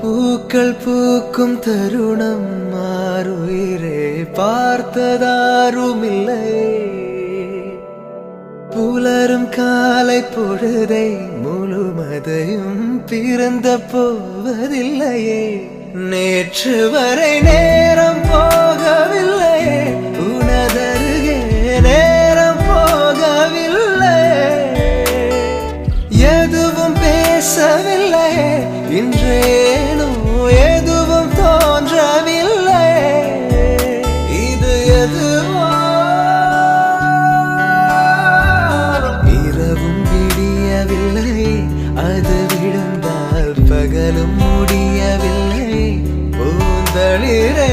பூக்கள் பூக்கும் தருணம் மாறுயிரே பார்த்ததாருமில்லை. புலரும் காலை பொழுதை முழுமதையும் பிறந்த போவதில்லையே. நேற்று வரை நேரம் போகவில்லையே, உனதருகே நேரம் போகவில்லை. எதுவும் பேசவில்லையே, இன்றேனோ எதுவும் தோன்றவில்லை. இது எதுவோ இரவும் விடியவில்லை, அது விழுந்தால் பகலும் முடியவில்லை. பூந்தளிரே